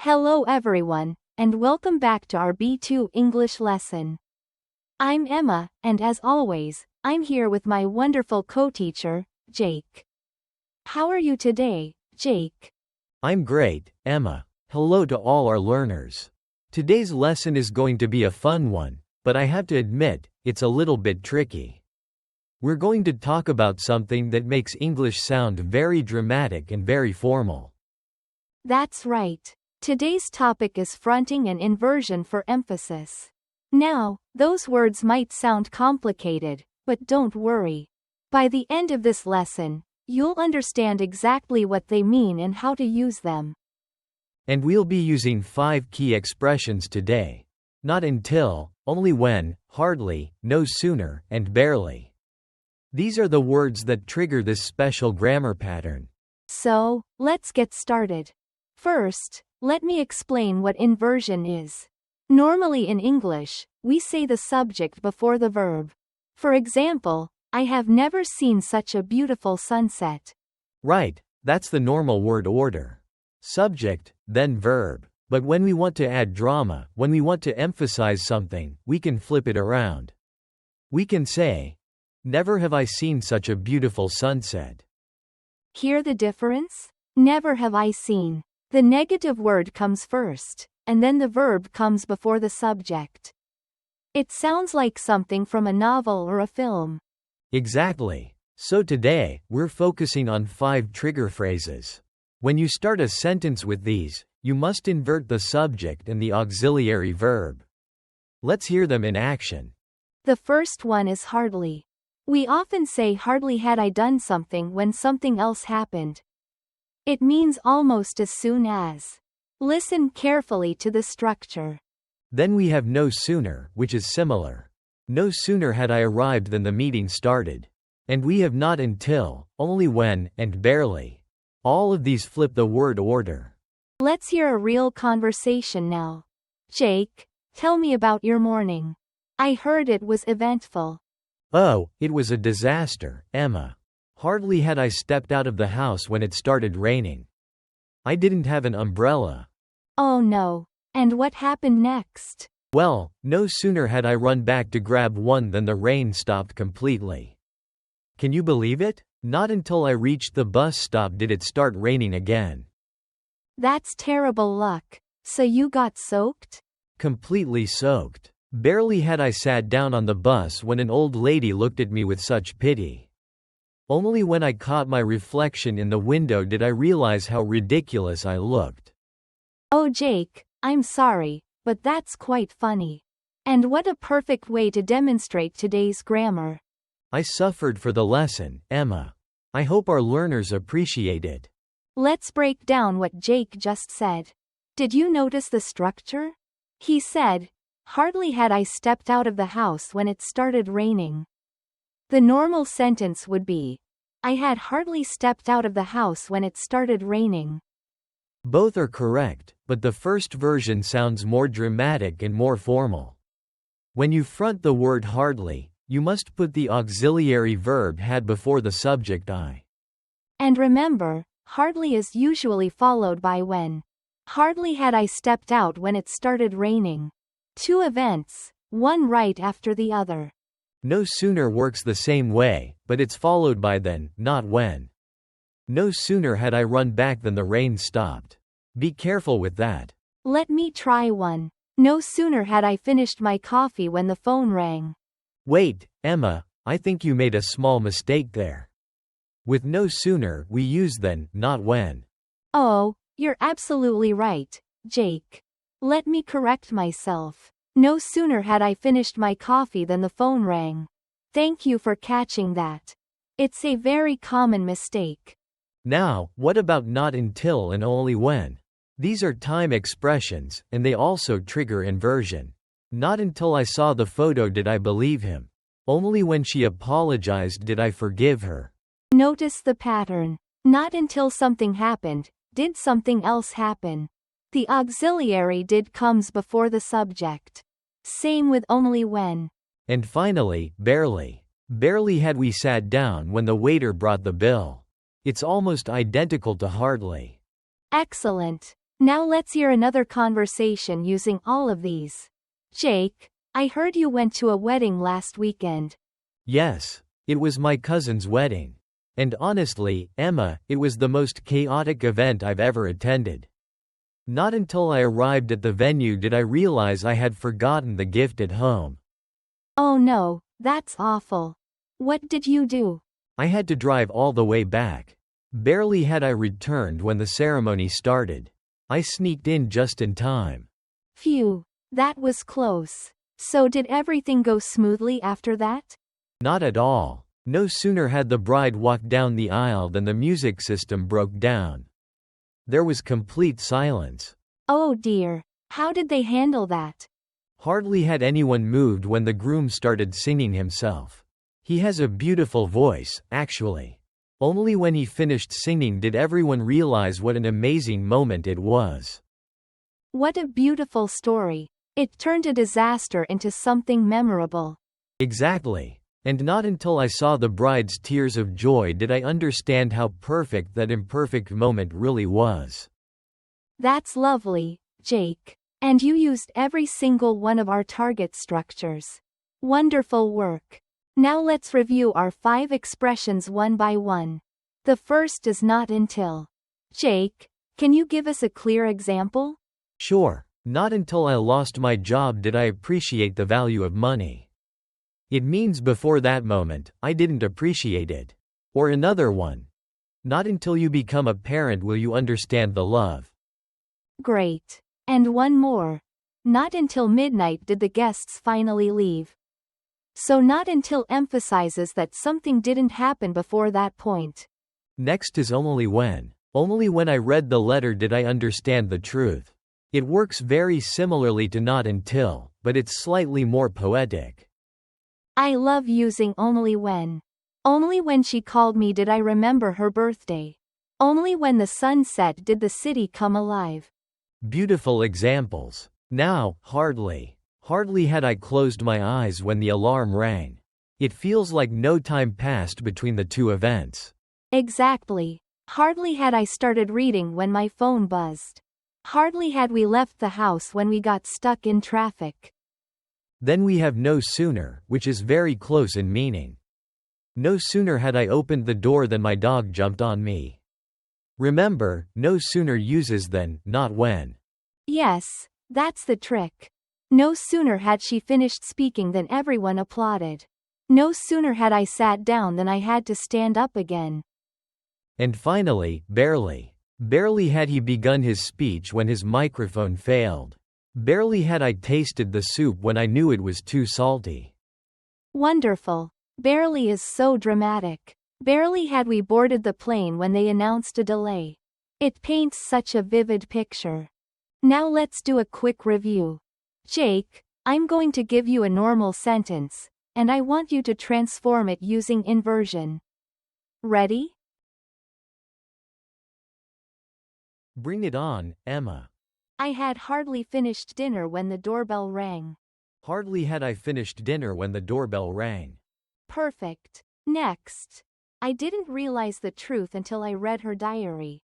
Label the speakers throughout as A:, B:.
A: Hello everyone, and welcome back to our B2 English lesson. I'm Emma, and as always, I'm here with my wonderful co-teacher, Jake. How are you today, Jake?
B: I'm great, Emma. Hello to all our learners. Today's lesson is going to be a fun one, but I have to admit, it's a little bit tricky. We're going to talk about something that makes English sound very dramatic and very formal.
A: That's right. Today's topic is fronting and inversion for emphasis. Now, those words might sound complicated, but don't worry. By the end of this lesson, you'll understand exactly what they mean and how to use them.
B: And we'll be using 5 key expressions today. Not until, only when, hardly, no sooner, and barely. These are the words that trigger this special grammar pattern.
A: So, let's get started. First, let me explain what inversion is. Normally in English, we say the subject before the verb. For example, I have never seen such a beautiful sunset.
B: Right, that's the normal word order. Subject, then verb. But when we want to add drama, when we want to emphasize something, we can flip it around. We can say, never have I seen such a beautiful sunset.
A: Hear the difference? Never have I seen. The negative word comes first, and then the verb comes before the subject. It sounds like something from a novel or a film.
B: Exactly. So today, we're focusing on 5 trigger phrases. When you start a sentence with these, you must invert the subject and the auxiliary verb. Let's hear them in action.
A: The first one is hardly. We often say hardly had I done something when something else happened. It means almost as soon as. Listen carefully to the structure.
B: Then we have no sooner, which is similar. No sooner had I arrived than the meeting started. And we have not until, only when, and barely. All of these flip the word order.
A: Let's hear a real conversation now. Jake, tell me about your morning. I heard it was eventful.
B: Oh, it was a disaster, Emma. Hardly had I stepped out of the house when it started raining. I didn't have an umbrella.
A: Oh no. And what happened next?
B: Well, no sooner had I run back to grab one than the rain stopped completely. Can you believe it? Not until I reached the bus stop did it start raining again.
A: That's terrible luck. So you got soaked?
B: Completely soaked. Barely had I sat down on the bus when an old lady looked at me with such pity. Only when I caught my reflection in the window did I realize how ridiculous I looked.
A: Oh Jake, I'm sorry, but that's quite funny. And what a perfect way to demonstrate today's grammar.
B: I suffered for the lesson, Emma. I hope our learners appreciate it.
A: Let's break down what Jake just said. Did you notice the structure? He said, hardly had I stepped out of the house when it started raining. The normal sentence would be, I had hardly stepped out of the house when it started raining.
B: Both are correct, but the first version sounds more dramatic and more formal. When you front the word hardly, you must put the auxiliary verb had before the subject I.
A: And remember, hardly is usually followed by when. Hardly had I stepped out when it started raining. 2 events, one right after the other.
B: No sooner works the same way, but it's followed by then, not when. No sooner had I run back than the rain stopped. Be careful with that.
A: Let me try one. No sooner had I finished my coffee when the phone rang.
B: Wait, Emma, I think you made a small mistake there. With no sooner, we use then, not when.
A: Oh, you're absolutely right, Jake. Let me correct myself. No sooner had I finished my coffee than the phone rang. Thank you for catching that. It's a very common mistake.
B: Now, what about not until and only when? These are time expressions, and they also trigger inversion. Not until I saw the photo did I believe him. Only when she apologized did I forgive her.
A: Notice the pattern. Not until something happened, did something else happen. The auxiliary did comes before the subject. Same with only when.
B: And finally, barely. Barely had we sat down when the waiter brought the bill. It's almost identical to hardly.
A: Excellent. Now let's hear another conversation using all of these. Jake, I heard you went to a wedding last weekend.
B: Yes, it was my cousin's wedding. And honestly, Emma, it was the most chaotic event I've ever attended. Not until I arrived at the venue did I realize I had forgotten the gift at home.
A: Oh no, that's awful. What did you do?
B: I had to drive all the way back. Barely had I returned when the ceremony started. I sneaked in just in time.
A: Phew, that was close. So did everything go smoothly after that?
B: Not at all. No sooner had the bride walked down the aisle than the music system broke down. There was complete silence.
A: Oh dear, how did they handle that?
B: Hardly had anyone moved when the groom started singing himself. He has a beautiful voice, actually. Only when he finished singing did everyone realize what an amazing moment it was.
A: What a beautiful story. It turned a disaster into something memorable.
B: Exactly. And not until I saw the bride's tears of joy did I understand how perfect that imperfect moment really was.
A: That's lovely, Jake. And you used every single one of our target structures. Wonderful work. Now let's review our 5 expressions one by one. The first is not until. Jake, can you give us a clear example?
B: Sure. Not until I lost my job did I appreciate the value of money. It means before that moment, I didn't appreciate it. Or another one. Not until you become a parent will you understand the love.
A: Great. And one more. Not until midnight did the guests finally leave. So not until emphasizes that something didn't happen before that point.
B: Next is only when. Only when I read the letter did I understand the truth. It works very similarly to not until, but it's slightly more poetic.
A: I love using only when. Only when she called me did I remember her birthday. Only when the sun set did the city come alive.
B: Beautiful examples. Now, hardly. Hardly had I closed my eyes when the alarm rang. It feels like no time passed between the two events.
A: Exactly. Hardly had I started reading when my phone buzzed. Hardly had we left the house when we got stuck in traffic.
B: Then we have no sooner, which is very close in meaning. No sooner had I opened the door than my dog jumped on me. Remember, no sooner uses than, not when.
A: Yes, that's the trick. No sooner had she finished speaking than everyone applauded. No sooner had I sat down than I had to stand up again.
B: And finally, barely. Barely had he begun his speech when his microphone failed. Barely had I tasted the soup when I knew it was too salty.
A: Wonderful. Barely is so dramatic. Barely had we boarded the plane when they announced a delay. It paints such a vivid picture. Now let's do a quick review. Jake, I'm going to give you a normal sentence, and I want you to transform it using inversion. Ready?
B: Bring it on, Emma.
A: I had hardly finished dinner when the doorbell rang.
B: Hardly had I finished dinner when the doorbell rang.
A: Perfect. Next. I didn't realize the truth until I read her diary.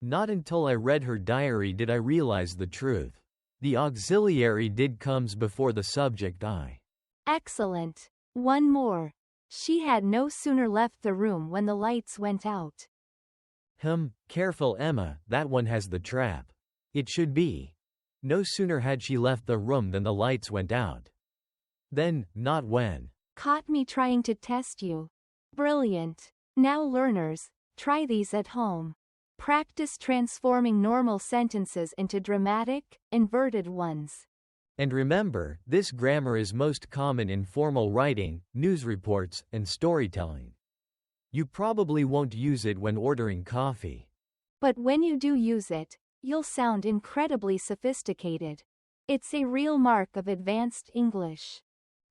B: Not until I read her diary did I realize the truth. The auxiliary did comes before the subject I.
A: Excellent. One more. She had no sooner left the room when the lights went out.
B: Careful Emma, that one has the trap. It should be. No sooner had she left the room than the lights went out. Then, not when.
A: Caught me trying to test you. Brilliant. Now learners, try these at home. Practice transforming normal sentences into dramatic, inverted ones.
B: And remember, this grammar is most common in formal writing, news reports, and storytelling. You probably won't use it when ordering coffee.
A: But when you do use it, you'll sound incredibly sophisticated. It's a real mark of advanced English.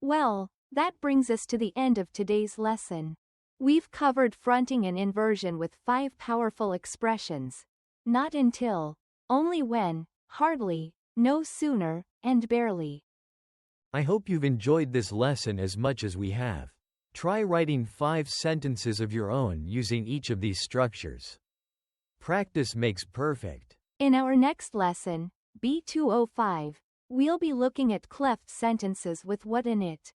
A: Well, that brings us to the end of today's lesson. We've covered fronting and inversion with 5 powerful expressions. Not until, only when, hardly, no sooner, and barely.
B: I hope you've enjoyed this lesson as much as we have. Try writing 5 sentences of your own using each of these structures. Practice makes perfect.
A: In our next lesson, B205, we'll be looking at cleft sentences with what in it.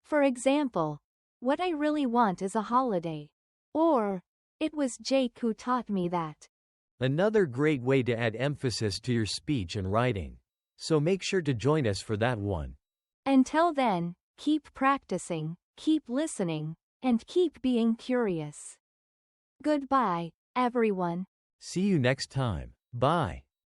A: For example, what I really want is a holiday. Or, it was Jake who taught me that.
B: Another great way to add emphasis to your speech and writing. So make sure to join us for that one.
A: Until then, keep practicing, keep listening, and keep being curious. Goodbye, everyone.
B: See you next time. Bye.